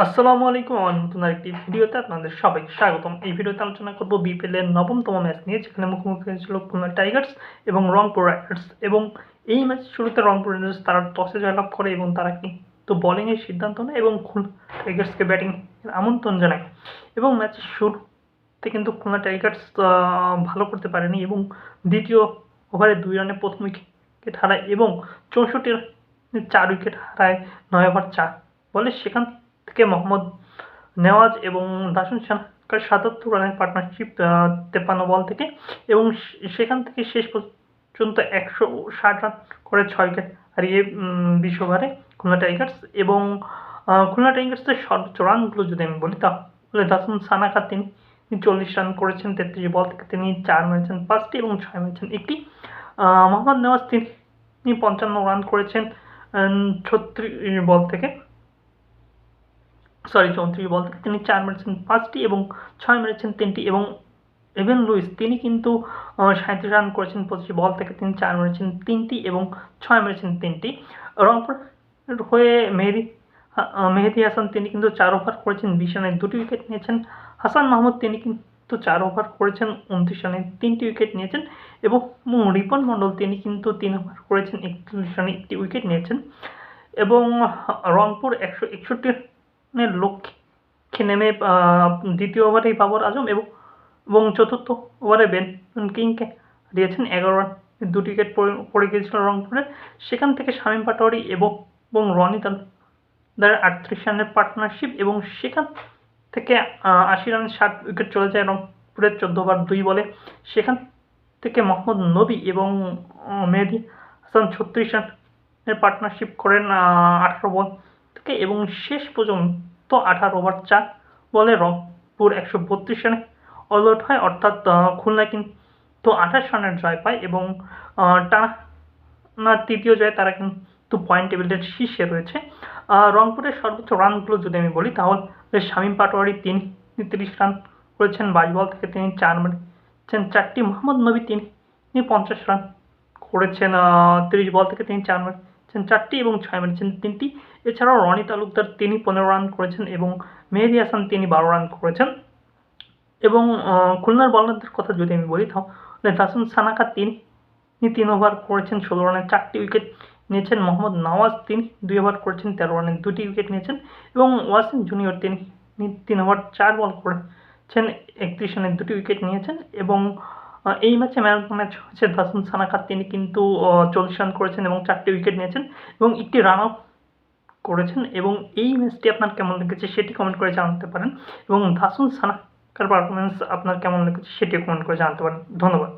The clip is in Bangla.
আসসালামু আলাইকুম। আমার নতুন আরেকটি ভিডিওতে আপনাদের সবাইকে স্বাগতম। এই ভিডিওতে আলোচনা করব বিপিএল এর ৯ম ম্যাচ নিয়ে, যেখানে মুখোমুখি হয়েছিল খুলনা টাইগার্স এবং রংপুর রাইডার্স। এবং এই ম্যাচ শুরুতে রংপুর রাইডার্স তারা টসে জয়লাভ করে এবং তারা কিন্তু বোলিংয়ের সিদ্ধান্ত নেয় এবং খুলনা টাইগার্সকে ব্যাটিং আমন্ত্রণ জানায়। এবং ম্যাচের শুরুতে কিন্তু খুলনা টাইগার্স ভালো করতে পারেনি এবং দ্বিতীয় ওভারে ২ রানে প্রথম উইকেট হারায় এবং ৬৪ রানে ৪ উইকেট হারায় ৯ ওভার ৪ বলে। সেখান থেকে মোহাম্মদ নেওয়াজ এবং দাসুন সানাকার ৭৭ রানের পার্টনারশিপ ৫৩ বল থেকে, এবং সেখান থেকে শেষ পর্যন্ত ১৬০ রান করে ৬ উইকেট হারিয়ে ২০ ওভারে খুলনা টাইগার্স। এবং খুলনা টাইগার্সের সর্বোচ্চ রানগুলো যদি আমি বলি তাহলে দাসুন সানাকা তিনি ৪০ রান করেছেন ৩৩ বল থেকে, তিনি ৪ মেরেছেন ৫টি এবং ৬ মেরেছেন ১টি। মোহাম্মদ নেওয়াজ তিনি ৫৫ রান করেছেন ৩৬ বল থেকে, ৩৪ বল থেকে, তিনি ৪ মেরেছেন ৫টি এবং ৬ মেরেছেন ৩টি। এবং এভেন লুইস তিনি কিন্তু ৩৭ রান করেছেন ২৫ বল থেকে, তিনি ৪ মেরেছেন ৩টি এবং ৬ মেরেছেন ৩টি। রংপুর হয়ে মেহেদী হাসান তিনি কিন্তু ৪ ওভার করেছেন ২০ রানে ২টি উইকেট নিয়েছেন। হাসান মাহমুদ তিনি কিন্তু ৪ ওভার করেছেন ২৯ রানে 3টি উইকেট নিয়েছেন। এবং রিপন মণ্ডল তিনি কিন্তু ৩ ওভার করেছেন ৩১ রানে 1টি উইকেট নিয়েছেন। এবং রংপুর ১৬১ রানের লক্ষ্যে নেমে দ্বিতীয় ওভারেই বাবর আজম এবং চতুর্থ ওভারে বেন কিংকে দিয়েছেন ১১ রান ২টি উইকেট পড়ে গিয়েছিল রংপুরের। সেখান থেকে শামীম পাটোয়ারি এবং রনি তালুকদারের ৩৮ রানের পার্টনারশিপ, এবং সেখান থেকে ৮০ রানে ৬০ উইকেট চলে যায় রংপুরের ১৪ ওভার ২ বলে। সেখান থেকে মোহাম্মদ নবী এবং মেহেদী হাসান ৩৬ রানের পার্টনারশিপ করেন ১৮ বল থেকে, এবং শেষ পর্যন্ত ১৮ ওভার ৪ বলে রংপুর ১৩২ রানে অল আউট হয়। অর্থাৎ খুলনা কিন্তু ২৮ রানের জয় পায় এবং টানা তৃতীয় জয়ে তারা কিন্তু পয়েন্ট টেবিলের শীর্ষে রয়েছে। রংপুরের সর্বোচ্চ রানগুলো যদি আমি বলি তাহলে শামীম পাটোয়ারি তিনি ৩০ রান করেছেন ২২ বল থেকে, তিনি ৪ মেরেছেন ৪টি। মোহাম্মদ নবী তিনি ৫০ রান করেছেন ৩০ বল থেকে, তিনি ৪ মেরেছেন ৪টি এবং ৬ মেরেছেন 3টি। এছাড়াও রনি তালুকদার তিনি ১৫ রান করেছেন এবং মেহেদী হাসান তিনি ১২ রান করেছেন। এবং খুলনার বোলারদের কথা যদি আমি বলি তাহলে দাসুন সানাকা তিনি ৩ ওভার করেছেন ১৬ রানে ৪টি উইকেট নিয়েছেন। মোহাম্মদ নওয়াজ তিনি ২ ওভার করেছেন ১৩ রানে ২টি উইকেট নিয়েছেন। এবং ওয়াসিম জুনিয়র তিনি ৩ ওভার ৪ বল করেছেন ৩১ রানে ২টি উইকেট নিয়েছেন। এবং এই ম্যাচে ম্যান অফ দ্য ম্যাচ হচ্ছে দাসুন সানাকা, তিনি কিন্তু ৪০ রান করেছেন এবং ৪টি উইকেট নিয়েছেন এবং 1টি রান আউট করেছেন। এবং এই ম্যাচটি আপনার কেমন লেগেছে সেটি কমেন্ট করে জানাতে পারেন, এবং দাসুন সানাকার পারফরমেন্স আপনার কেমন লেগেছে সেটিও কমেন্ট করে জানাতে পারেন। ধন্যবাদ।